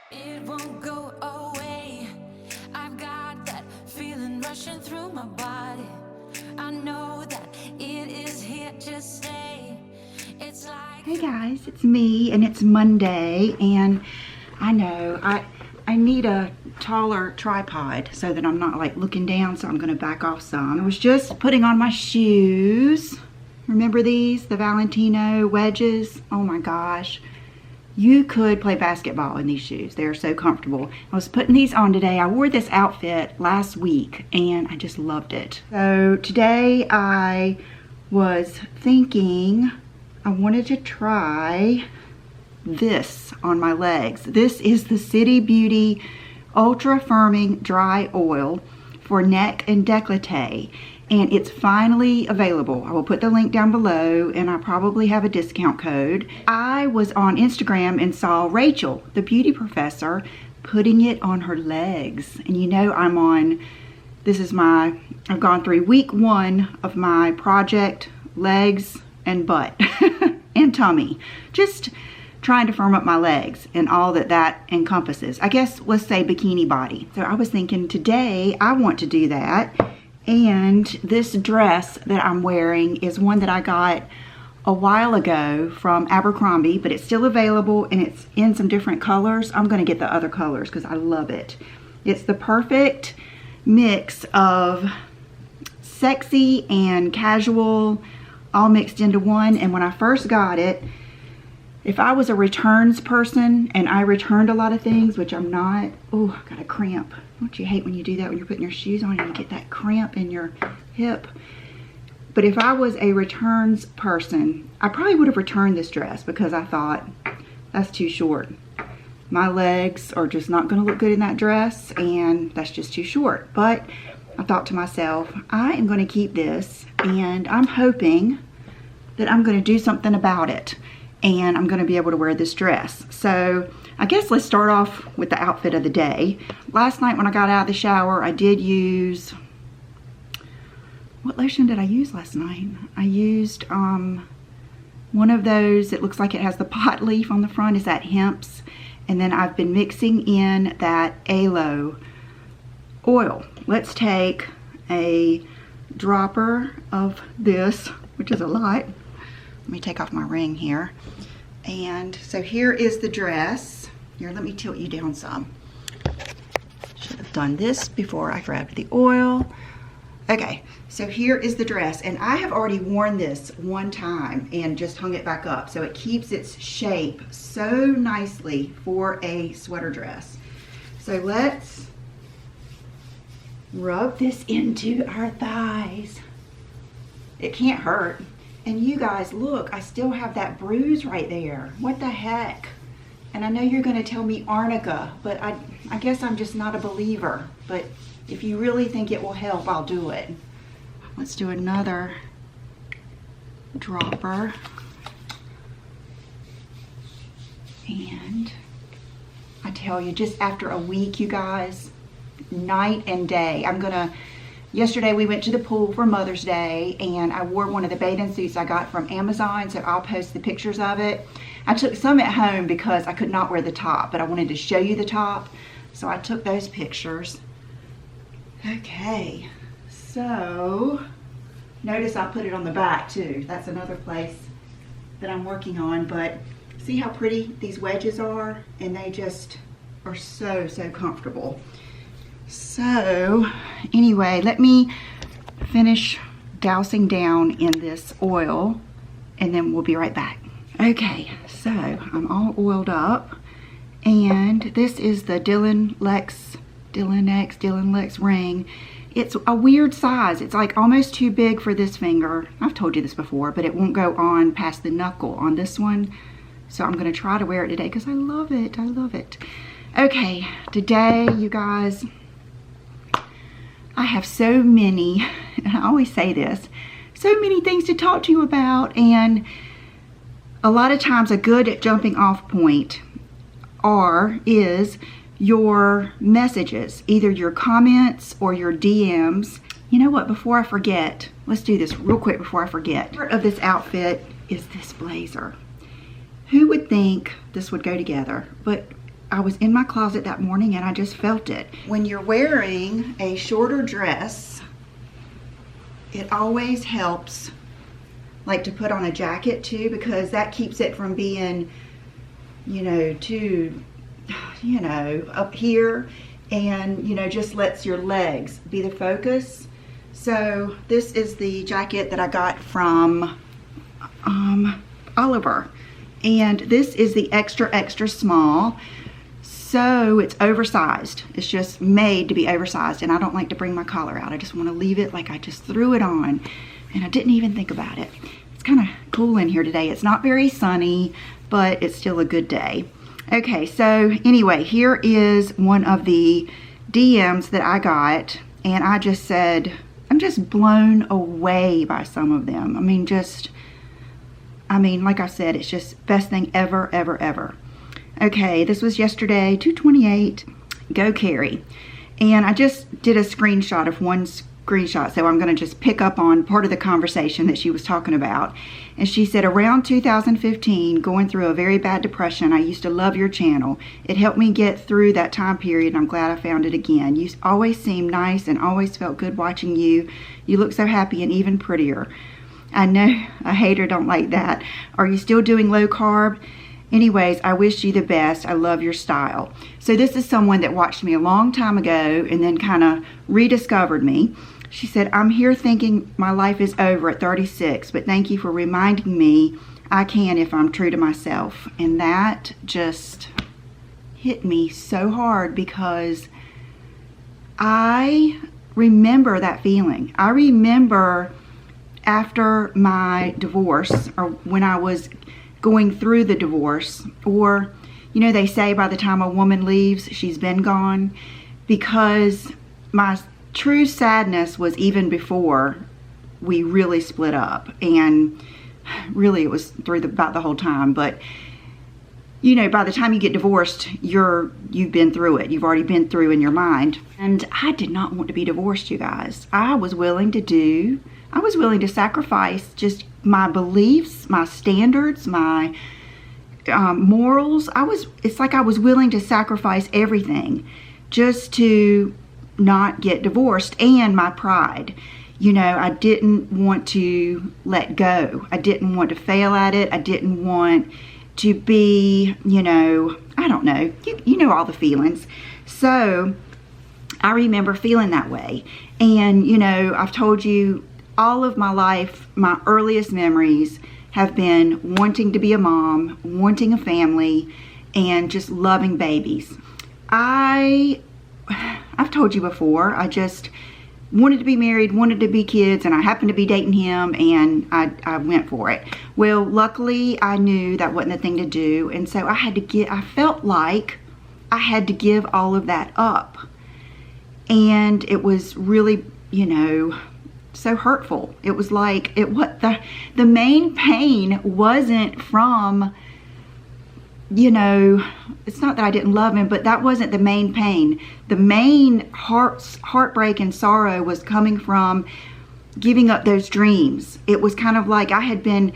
It won't go away. I've got that feeling rushing through my body. I know that it is here to stay. It's like, hey guys, it's me, and it's Monday, and I know I need a taller tripod so that I'm not like looking down, so I'm gonna back off some. I was just putting on my shoes. Remember these, the Valentino wedges? Oh my gosh. You could play basketball in these shoes. They're so comfortable. I was putting these on today. I wore this outfit last week and I just loved it. So today I was thinking I wanted to try this on my legs. This is the City Beauty Ultra Firming Dry Oil for neck and décolleté. And it's finally available. I will put the link down below, and I probably have a discount code. I was on Instagram and saw Rachel, the beauty professor, putting it on her legs. And you know I'm on, I've gone through week 1 of my project, legs and butt and tummy. Just trying to firm up my legs and all that encompasses. I guess let's say bikini body. So I was thinking today I want to do that. And this dress that I'm wearing is one that I got a while ago from Abercrombie, but it's still available and it's in some different colors. I'm gonna get the other colors because I love it. It's the perfect mix of sexy and casual all mixed into one. And when I first got it, if I was a returns person and I returned a lot of things, which I'm not, oh, I got a cramp. Don't you hate when you do that when you're putting your shoes on and you get that cramp in your hip? But if I was a returns person, I probably would have returned this dress because I thought, that's too short. My legs are just not gonna look good in that dress and that's just too short. But I thought to myself, I am gonna keep this and I'm hoping that I'm gonna do something about it. And I'm going to be able to wear this dress. So I guess let's start off with the outfit of the day. Last night when I got out of the shower, I did use, what lotion did I use last night? I used one of those, it looks like it has the pot leaf on the front, is that Hemp's. And then I've been mixing in that aloe oil. Let's take a dropper of this, which is a lot. Let me take off my ring here. And so here is the dress. Here, let me tilt you down some. Should have done this before I grabbed the oil. Okay, so here is the dress. And I have already worn this one time and just hung it back up. So it keeps its shape so nicely for a sweater dress. So let's rub this into our thighs. It can't hurt. And you guys, look, I still have that bruise right there. What the heck? And I know you're gonna tell me arnica, but I guess I'm just not a believer. But if you really think it will help, I'll do it. Let's do another dropper. And I tell you, just after a week, you guys, night and day, yesterday we went to the pool for Mother's Day and I wore one of the bathing suits I got from Amazon, so I'll post the pictures of it. I took some at home because I could not wear the top, but I wanted to show you the top, so I took those pictures. Okay, so notice I put it on the back too. That's another place that I'm working on, but see how pretty these wedges are? And they just are so comfortable. So anyway, let me finish dousing down in this oil and then we'll be right back. Okay, so I'm all oiled up and this is the Dylan Lex ring. It's a weird size. It's like almost too big for this finger. I've told you this before, but it won't go on past the knuckle on this one. So I'm gonna try to wear it today because I love it, I love it. Okay, today you guys, I have so many, and I always say this, so many things to talk to you about, and a lot of times a good jumping off point is your messages, either your comments or your DMs. You know what, before I forget, let's do this real quick before I forget. Part of this outfit is this blazer. Who would think this would go together? But I was in my closet that morning and I just felt it. When you're wearing a shorter dress, it always helps like to put on a jacket too, because that keeps it from being, you know, too, you know, up here, and, you know, just lets your legs be the focus. So this is the jacket that I got from Oliver, and this is the extra small. So it's oversized. It's just made to be oversized, and I don't like to bring my collar out. I just want to leave it like I just threw it on and I didn't even think about it. It's kind of cool in here today. It's not very sunny, but it's still a good day. Okay, so anyway, here is one of the DMs that I got, and I just said, I'm just blown away by some of them. I mean, like I said, it's just best thing ever, ever, ever. Okay, this was yesterday, 2/28, go Carrie. And I just did a screenshot of one screenshot, so I'm gonna just pick up on part of the conversation that she was talking about. And she said, around 2015, going through a very bad depression, I used to love your channel. It helped me get through that time period, and I'm glad I found it again. You always seemed nice and always felt good watching you. You look so happy and even prettier. I know a hater don't like that. Are you still doing low carb? Anyways, I wish you the best. I love your style. So this is someone that watched me a long time ago and then kind of rediscovered me. She said, I'm here thinking my life is over at 36, but thank you for reminding me I can if I'm true to myself. And that just hit me so hard, because I remember that feeling. I remember after my divorce, or when I was going through the divorce, or, you know, they say by the time a woman leaves, she's been gone, because my true sadness was even before we really split up. And really it was through about the whole time, but you know, by the time you get divorced, you've been through it. You've already been through in your mind. And I did not want to be divorced, you guys. I was willing to sacrifice just my beliefs, my standards, my morals. It's like I was willing to sacrifice everything just to not get divorced, and my pride. You know, I didn't want to let go. I didn't want to fail at it. I didn't want to be, you know, I don't know. You know all the feelings. So I remember feeling that way. And, you know, I've told you all of my life, my earliest memories have been wanting to be a mom, wanting a family, and just loving babies. I've told you before, I just wanted to be married, wanted to be kids, and I happened to be dating him, and I went for it. Well, luckily I knew that wasn't the thing to do, and so I felt like I had to give all of that up. And it was really, you know, so hurtful. It was like, the main pain wasn't from, you know, it's not that I didn't love him, but that wasn't the main pain. The main heartbreak and sorrow was coming from giving up those dreams. It was kind of like I had been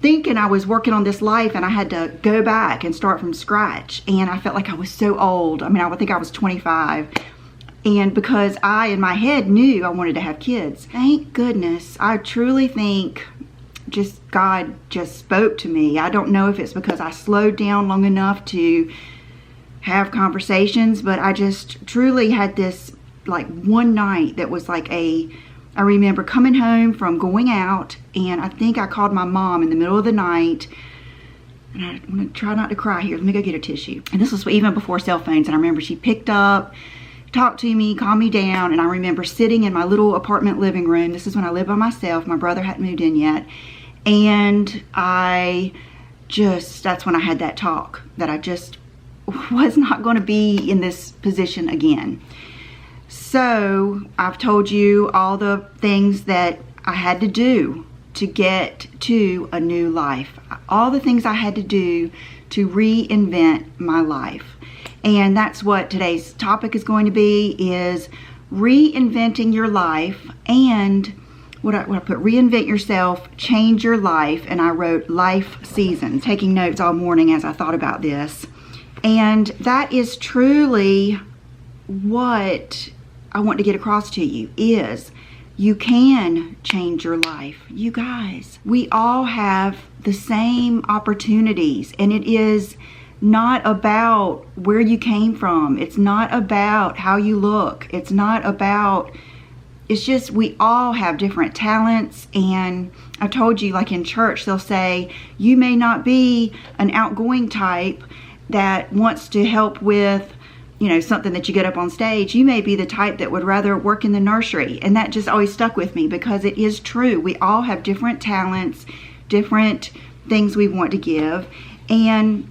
thinking I was working on this life, and I had to go back and start from scratch. And I felt like I was so old. I mean, I would think I was 25. And because I, in my head, knew I wanted to have kids. Thank goodness. I truly think God just spoke to me. I don't know if it's because I slowed down long enough to have conversations, but I just truly had this, like, one night that was like I remember coming home from going out, and I think I called my mom in the middle of the night. And I want to try not to cry here. Let me go get a tissue. And this was even before cell phones. And I remember she picked up, talked to me, calmed me down. And I remember sitting in my little apartment living room. This is when I lived by myself. My brother hadn't moved in yet. And that's when I had that talk, that I just was not going to be in this position again. So I've told you all the things that I had to do to get to a new life. All the things I had to do to reinvent my life. And that's what today's topic is going to be, is reinventing your life. And what I put, reinvent yourself, change your life. And I wrote life seasons, taking notes all morning as I thought about this. And that is truly what I want to get across to you, is you can change your life. You guys, we all have the same opportunities, and it is not about where you came from. It's not about how you look. It's not about, it's just we all have different talents. And I told you, like in church, they'll say, you may not be an outgoing type that wants to help with, you know, something that you get up on stage. You may be the type that would rather work in the nursery. And that just always stuck with me, because it is true. We all have different talents, different things we want to give. And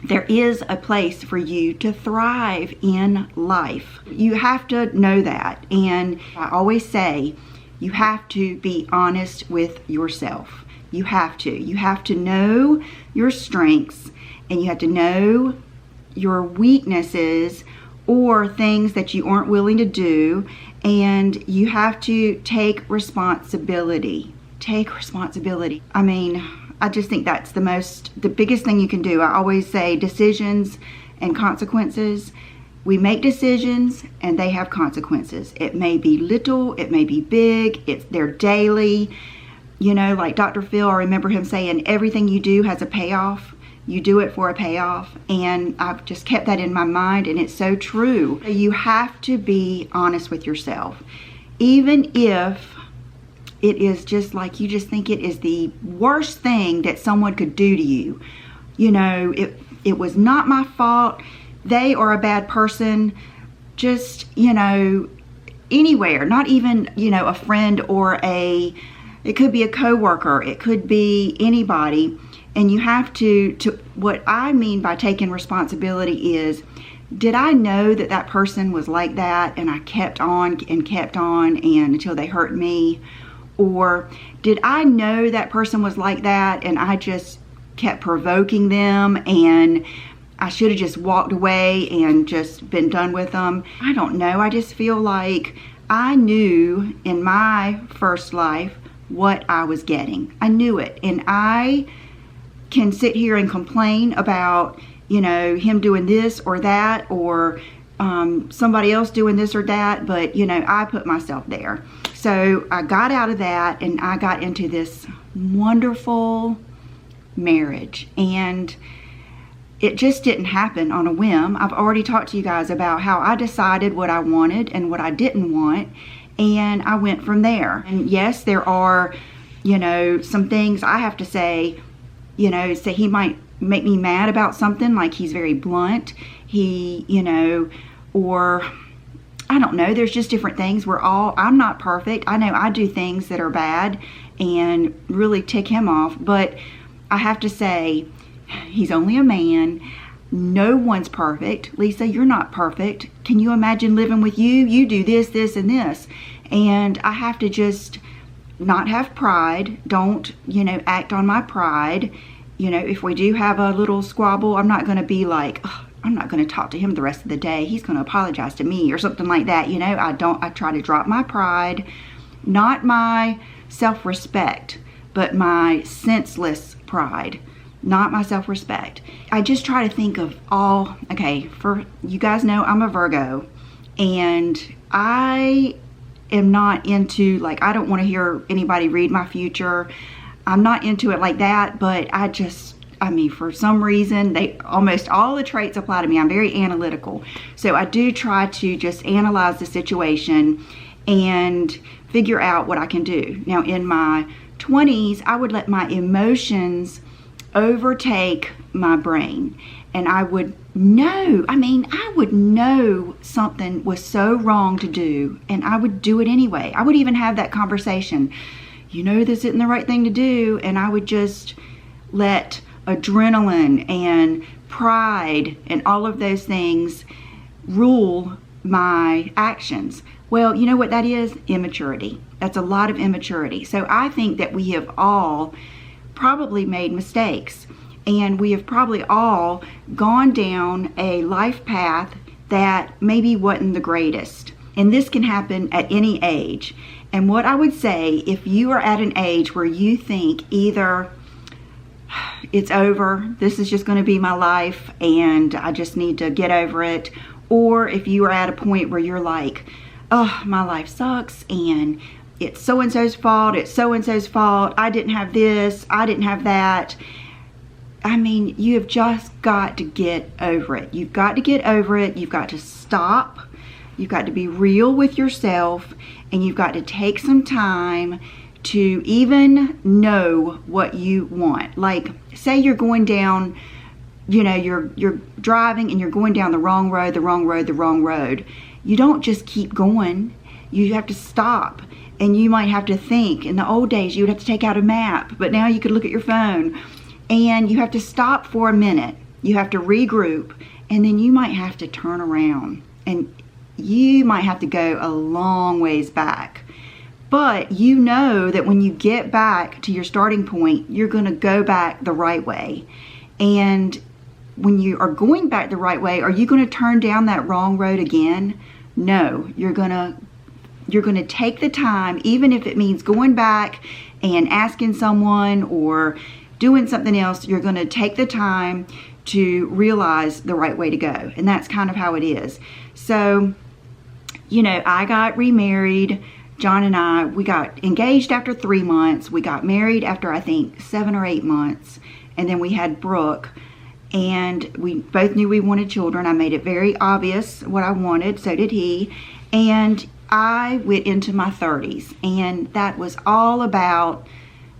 there is a place for you to thrive in life. You have to know that. And I always say, you have to be honest with yourself. You have to. You have to know your strengths, and you have to know your weaknesses or things that you aren't willing to do. And you have to take responsibility. Take responsibility. I mean, I just think that's the biggest thing you can do. I always say decisions and consequences. We make decisions and they have consequences. It may be little, it may be big, they're daily. You know, like Dr. Phil, I remember him saying, everything you do has a payoff. You do it for a payoff. And I've just kept that in my mind, and it's so true. You have to be honest with yourself. Even if it is just like you just think it is the worst thing that someone could do to you. You know, it was not my fault. They are a bad person. Just, you know, anywhere, not even, you know, a friend or it could be a coworker. It could be anybody. And you have to what I mean by taking responsibility is, did I know that that person was like that and I kept on and until they hurt me? Or did I know that person was like that and I just kept provoking them and I should have just walked away and just been done with them? I don't know. I just feel like I knew in my first life what I was getting. I knew it. And I can sit here and complain about, you know, him doing this or that, or somebody else doing this or that, but you know, I put myself there. So I got out of that and I got into this wonderful marriage, and it just didn't happen on a whim. I've already talked to you guys about how I decided what I wanted and what I didn't want, and I went from there. And yes, there are, you know, some things I have to say, you know, say he might make me mad about something, like he's very blunt, he, you know, or I don't know, there's just different things. I'm not perfect. I know I do things that are bad and really tick him off, but I have to say, he's only a man. No one's perfect. Lisa, you're not perfect. Can you imagine living with you? You do this, this, and this. And I have to just not have pride. Don't, you know, act on my pride. You know, if we do have a little squabble, I'm not going to be like, oh, I'm not going to talk to him the rest of the day. He's going to apologize to me or something like that. You know, I try to drop my pride, not my self-respect, but my senseless pride, not my self-respect. I just try to think of for you guys know I'm a Virgo, and I am not into, like, I don't want to hear anybody read my future. I'm not into it like that, but I mean, for some reason, almost all the traits apply to me. I'm very analytical. So I do try to just analyze the situation and figure out what I can do. Now, in my 20s, I would let my emotions overtake my brain. And I would know something was so wrong to do, and I would do it anyway. I would even have that conversation. You know, this isn't the right thing to do. And I would just let adrenaline and pride and all of those things rule my actions. Well, you know what that is? Immaturity. That's a lot of immaturity. So I think that we have all probably made mistakes, and we have probably all gone down a life path that maybe wasn't the greatest. And this can happen at any age. And what I would say, if you are at an age where you think either it's over, this is just going to be my life and I just need to get over it. Or if you are at a point where you're like, oh, my life sucks and it's so-and-so's fault, it's so-and-so's fault, I didn't have this, I didn't have that. I mean, you have just got to get over it. You've got to get over it. You've got to stop. You've got to be real with yourself, and you've got to take some time to even know what you want. Like, say you're going down, you know, you're driving and you're going down the wrong road, the wrong road, the wrong road. You don't just keep going. You have to stop, and you might have to think. In the old days, you would have to take out a map, but now you could look at your phone. And you have to stop for a minute. You have to regroup, and then you might have to turn around, and you might have to go a long ways back. But you know that when you get back to your starting point, you're going to go back the right way. And when you are going back the right way, are you going to turn down that wrong road again? No, you're going to take the time, even if it means going back and asking someone or doing something else. You're going to take the time to realize the right way to go. And that's kind of how it is. So, you know, I got remarried. John and I, we got engaged after 3 months. We got married after, I think, 7 or 8 months. And then we had Brooke. And we both knew we wanted children. I made it very obvious what I wanted. So did he. And I went into my 30s. And that was all about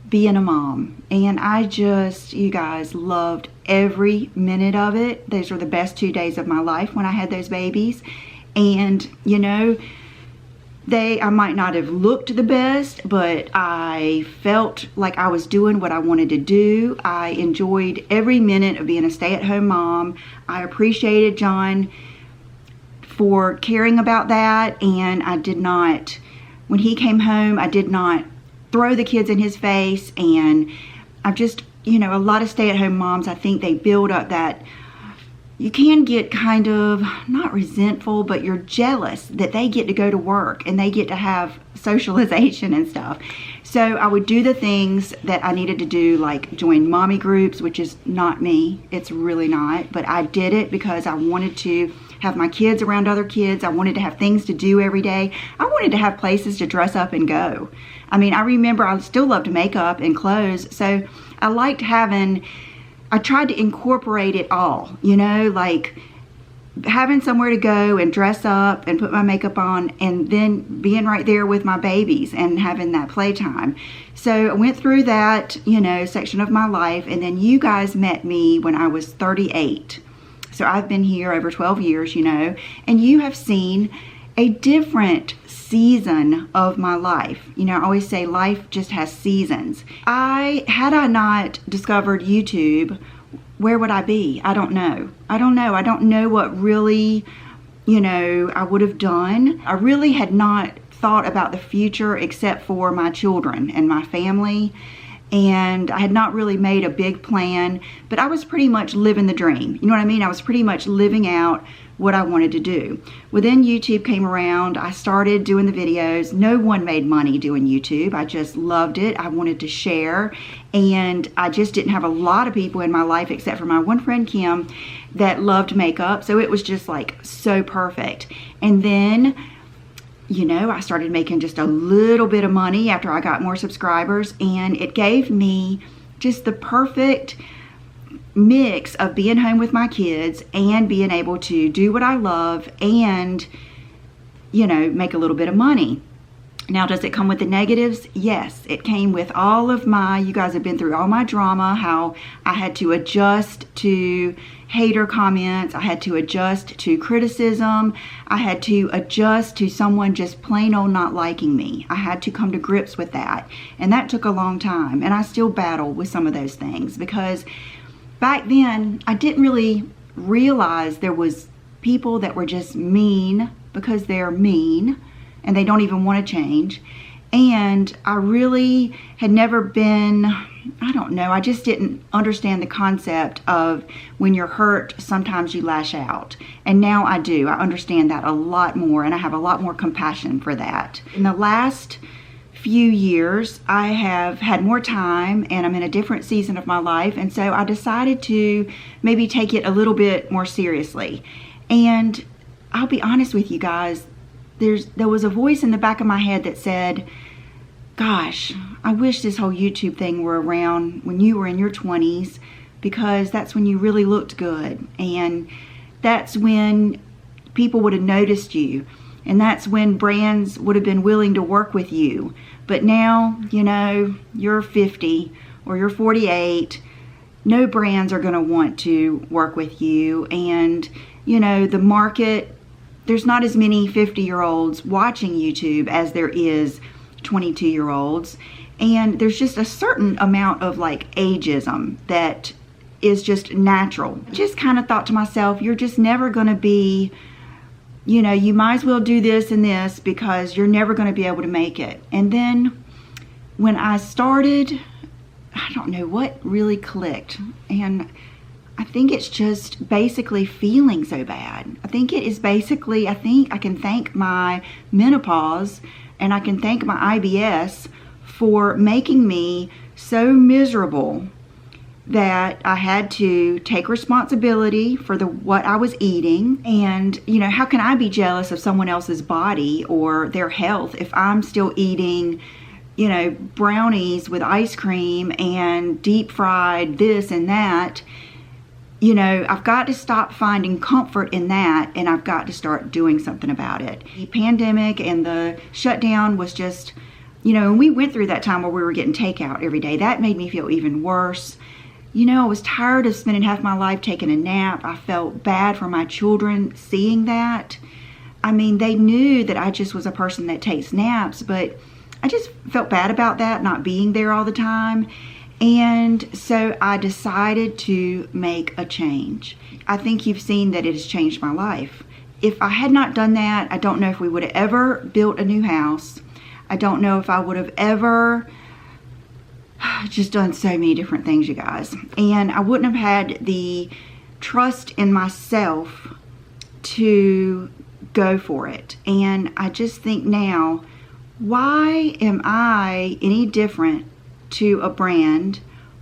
being a mom. And I just, you guys, loved every minute of it. Those were the best 2 days of my life when I had those babies. And, you know, I might not have looked the best, but I felt like I was doing what I wanted to do. I enjoyed every minute of being a stay-at-home mom. I appreciated John for caring about that. And I did not, when he came home, I did not throw the kids in his face. And I've just, you know, a lot of stay-at-home moms, I think they build up that, you can get kind of, not resentful, but you're jealous that they get to go to work and they get to have socialization and stuff. So I would do the things that I needed to do, like join mommy groups, which is not me. It's really not. But I did it because I wanted to have my kids around other kids. I wanted to have things to do every day. I wanted to have places to dress up and go. I mean, I remember I still loved makeup and clothes. So I liked I tried to incorporate it all, you know, like having somewhere to go and dress up and put my makeup on, and then being right there with my babies and having that playtime. So I went through that, you know, section of my life. And then you guys met me when I was 38. So I've been here over 12 years, you know, and you have seen a different season of my life. You know, I always say life just has seasons. Had I not discovered YouTube, where would I be? I don't know. I don't know what really, you know, I would have done. I really had not thought about the future except for my children and my family. And I had not really made a big plan, but I was pretty much living the dream. You know what I mean? I was pretty much living out what I wanted to do. Well, then YouTube came around. I started doing the videos. No one made money doing YouTube. I just loved it. I wanted to share. And I just didn't have a lot of people in my life except for my one friend, Kim, that loved makeup. So it was just like so perfect. And then, you know, I started making just a little bit of money after I got more subscribers, and it gave me just the perfect mix of being home with my kids and being able to do what I love and, you know, make a little bit of money. Now, does it come with the negatives? Yes, it came with all of you guys have been through all my drama, how I had to adjust to hater comments. I had to adjust to criticism. I had to adjust to someone just plain old not liking me. I had to come to grips with that. And that took a long time. And I still battle with some of those things because back then I didn't really realize there was people that were just mean because they're mean and they don't even want to change. And I really had never been, I don't know, I just didn't understand the concept of when you're hurt, sometimes you lash out. And now I do. I understand that a lot more, and I have a lot more compassion for that. In the last few years, I have had more time and I'm in a different season of my life. And so I decided to maybe take it a little bit more seriously. And I'll be honest with you guys, there was a voice in the back of my head that said, gosh, I wish this whole YouTube thing were around when you were in your 20s, because that's when you really looked good. And that's when people would have noticed you. And that's when brands would have been willing to work with you. But now, you know, you're 50 or you're 48. No brands are going to want to work with you. And, you know, the market, there's not as many 50-year-olds watching YouTube as there is 22-year-olds. And there's just a certain amount of like ageism that is just natural. I just kind of thought to myself, you're just never going to be, you know, you might as well do this and this because you're never going to be able to make it. And then when I started, I don't know what really clicked. And I think it's just basically feeling so bad. I think it is basically, I think I can thank my menopause and I can thank my IBS for making me so miserable that I had to take responsibility for what I was eating. And, you know, how can I be jealous of someone else's body or their health if I'm still eating, you know, brownies with ice cream and deep fried this and that? You know, I've got to stop finding comfort in that, and I've got to start doing something about it. The pandemic and the shutdown was just, you know, and we went through that time where we were getting takeout every day. That made me feel even worse. You know, I was tired of spending half my life taking a nap. I felt bad for my children seeing that. I mean, they knew that I just was a person that takes naps, but I just felt bad about that, not being there all the time. And so I decided to make a change. I think you've seen that it has changed my life. If I had not done that, I don't know if we would have ever built a new house. I don't know if I would have ever just done so many different things, you guys. And I wouldn't have had the trust in myself to go for it. And I just think now, why am I any different to a brand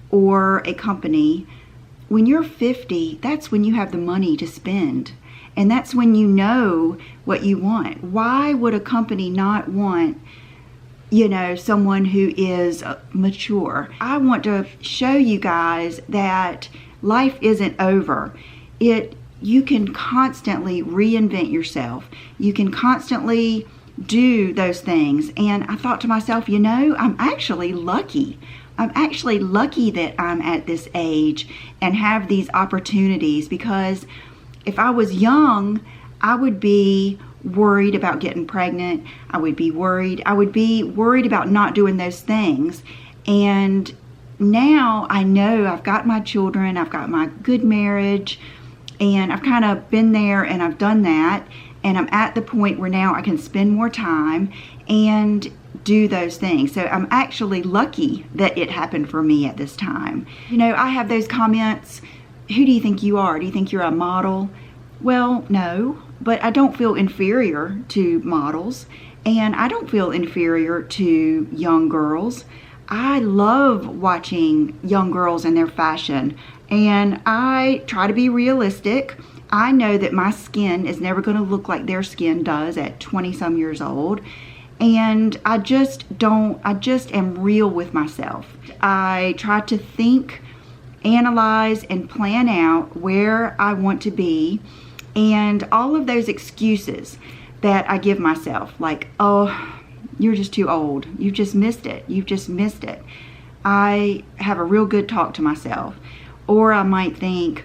or a company? When you're 50, that's when you have the money to spend. And that's when you know what you want. Why would a company not want, you know, someone who is mature? I want to show you guys that life isn't over. You can constantly reinvent yourself. You can constantly do those things. And I thought to myself, you know, I'm actually lucky. I'm actually lucky that I'm at this age and have these opportunities, because if I was young, I would be worried about getting pregnant. I would be worried about not doing those things. And now I know I've got my children, I've got my good marriage, and I've kind of been there and I've done that. And I'm at the point where now I can spend more time and do those things. So I'm actually lucky that it happened for me at this time. You know, I have those comments, who do you think you are? Do you think you're a model? Well, no, but I don't feel inferior to models, and I don't feel inferior to young girls. I love watching young girls and their fashion, and I try to be realistic. I know that my skin is never going to look like their skin does at 20 some years old. And I just am real with myself. I try to think, analyze, and plan out where I want to be. And all of those excuses that I give myself, like, oh, you're just too old. You've just missed it. You've just missed it. I have a real good talk to myself. Or I might think,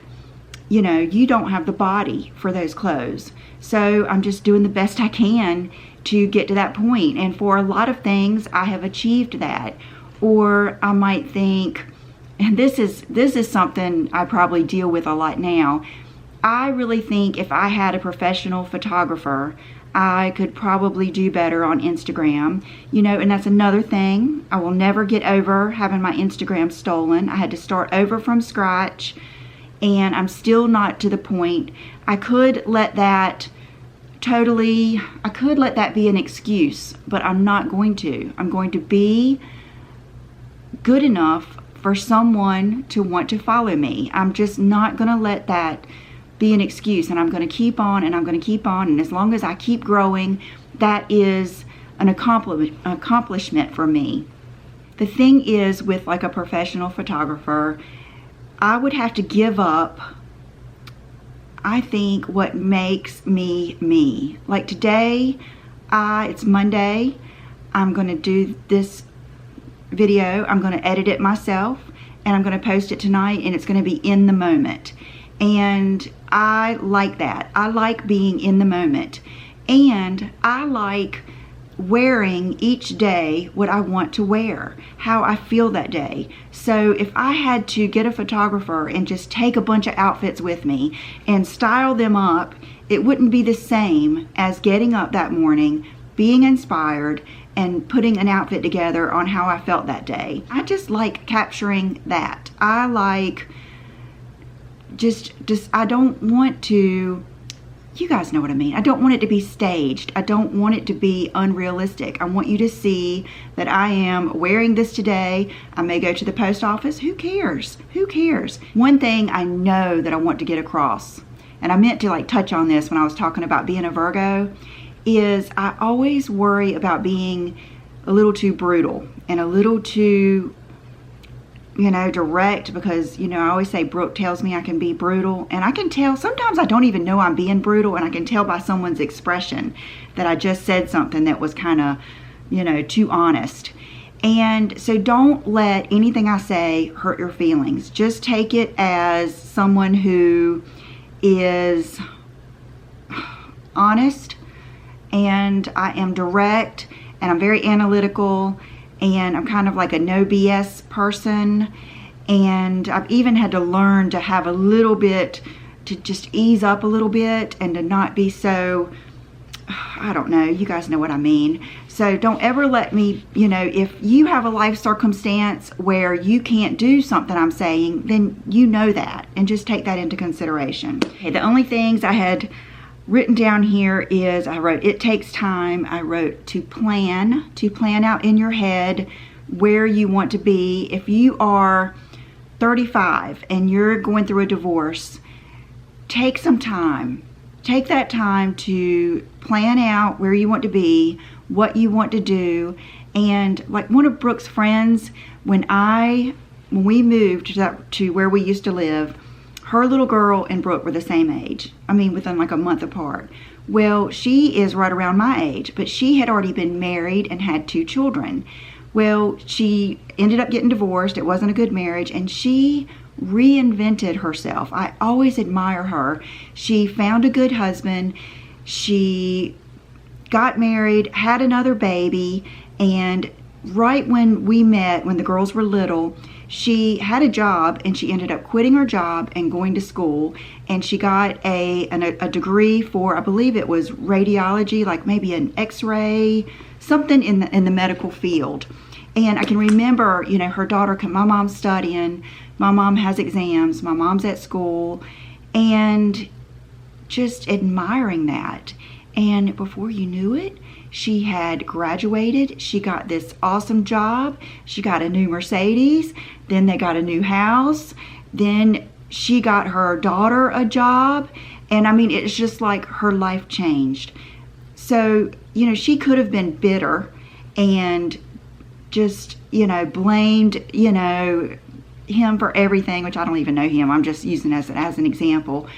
you know, you don't have the body for those clothes. So I'm just doing the best I can to get to that point. And for a lot of things, I have achieved that. Or I might think, and this is something I probably deal with a lot now, I really think if I had a professional photographer, I could probably do better on Instagram. You know, and that's another thing. I will never get over having my Instagram stolen. I had to start over from scratch, and I'm still not to the point. I could let that totally, I could let that be an excuse, but I'm not going to. I'm going to be good enough for someone to want to follow me. I'm just not going to let that be an excuse, and I'm going to keep on, and I'm going to keep on, and as long as I keep growing, that is an accomplishment for me. The thing is, with like a professional photographer, I would have to give up, I think, what makes me me. Like today, it's Monday, I'm going to do this video, I'm going to edit it myself, and I'm going to post it tonight, and it's going to be in the moment. And I like that. I like being in the moment, and I like wearing each day what I want to wear, how I feel that day. So if I had to get a photographer and just take a bunch of outfits with me and style them up, it wouldn't be the same as getting up that morning, being inspired, and putting an outfit together on how I felt that day. I just like capturing that. I like just I don't want to, you guys know what I mean. I don't want it to be staged. I don't want it to be unrealistic. I want you to see that I am wearing this today. I may go to the post office. Who cares? Who cares? One thing I know that I want to get across, and I meant to like touch on this when I was talking about being a Virgo, is I always worry about being a little too brutal and a little too, direct, because, I always say Brooke tells me I can be brutal, and I can tell, sometimes I don't even know I'm being brutal, and I can tell by someone's expression that I just said something that was kind of, too honest. And so don't let anything I say hurt your feelings. Just take it as someone who is honest, and I am direct, and I'm very analytical, and I'm kind of like a no BS person. And I've even had to learn to have a little bit, to just ease up a little bit and to not be so, I don't know, you guys know what I mean. So don't ever let me, if you have a life circumstance where you can't do something I'm saying, then you know that, and just take that into consideration. Okay, the only things I had written down here is, I wrote, it takes time. I wrote to plan out in your head where you want to be. If you are 35 and you're going through a divorce, take some time. Take that time to plan out where you want to be, what you want to do. And like one of Brooke's friends, when we moved to where we used to live, her little girl and Brooke were the same age. I mean, within like a month apart. Well, she is right around my age, but she had already been married and had 2 children. Well, she ended up getting divorced. It wasn't a good marriage, and she reinvented herself. I always admire her. She found a good husband. She got married, had another baby, and right when we met, when the girls were little, she had a job, and she ended up quitting her job and going to school, and she got a degree for, I believe it was radiology, like maybe an x-ray, something in the medical field. And I can remember, her daughter, my mom's studying, my mom has exams, my mom's at school, and just admiring that. And before you knew it, she had graduated. She got this awesome job. She got a new Mercedes. Then they got a new house. Then she got her daughter a job. And I mean, it's just like her life changed. So, she could have been bitter and just, blamed, him for everything, which I don't even know him. I'm just using as an example.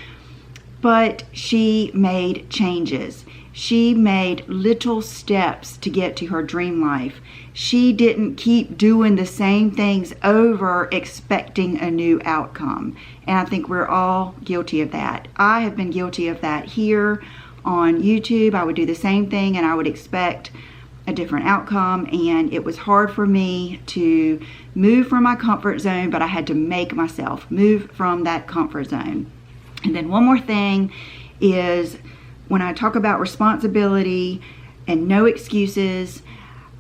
But she made changes. She made little steps to get to her dream life. She didn't keep doing the same things over, expecting a new outcome. And I think we're all guilty of that. I have been guilty of that here on YouTube. I would do the same thing and I would expect a different outcome, and it was hard for me to move from my comfort zone, but I had to make myself move from that comfort zone. And then one more thing is, when I talk about responsibility and no excuses,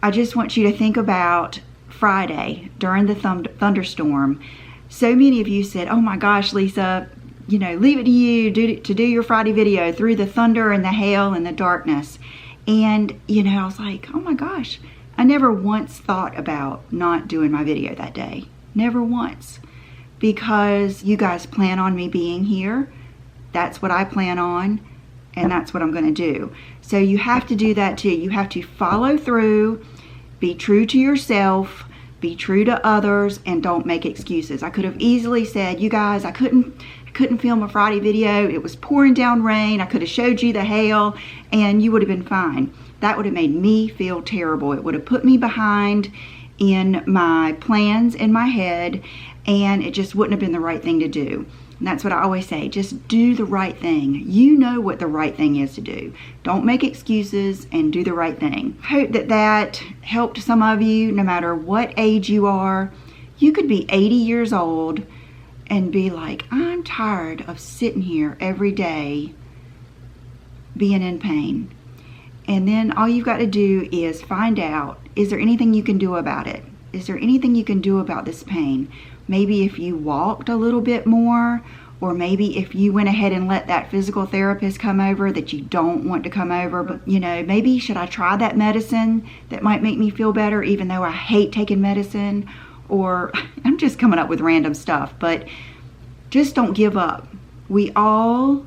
I just want you to think about Friday during the thunderstorm. So many of you said, oh my gosh, Lisa, leave it to you to do your Friday video through the thunder and the hail and the darkness. And, I was like, oh my gosh, I never once thought about not doing my video that day. Never once. Because you guys plan on me being here. That's what I plan on. And that's what I'm going to do. So you have to do that too. You have to follow through, be true to yourself, be true to others, and don't make excuses. I could have easily said, you guys, I couldn't film a Friday video. It was pouring down rain. I could have showed you the hail and you would have been fine. That would have made me feel terrible. It would have put me behind in my plans in my head, and it just wouldn't have been the right thing to do. And that's what I always say, just do the right thing. You know what the right thing is to do. Don't make excuses and do the right thing. Hope that helped some of you, no matter what age you are. You could be 80 years old and be like, I'm tired of sitting here every day being in pain. And then all you've got to do is find out, is there anything you can do about it? Is there anything you can do about this pain? Maybe if you walked a little bit more, or maybe if you went ahead and let that physical therapist come over that you don't want to come over, but maybe should I try that medicine that might make me feel better even though I hate taking medicine? Or I'm just coming up with random stuff, but just don't give up. We all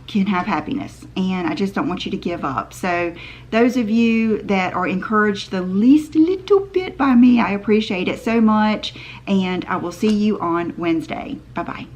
can have happiness, and I just don't want you to give up. So those of you that are encouraged the least little bit by me, I appreciate it so much, and I will see you on Wednesday. Bye-bye.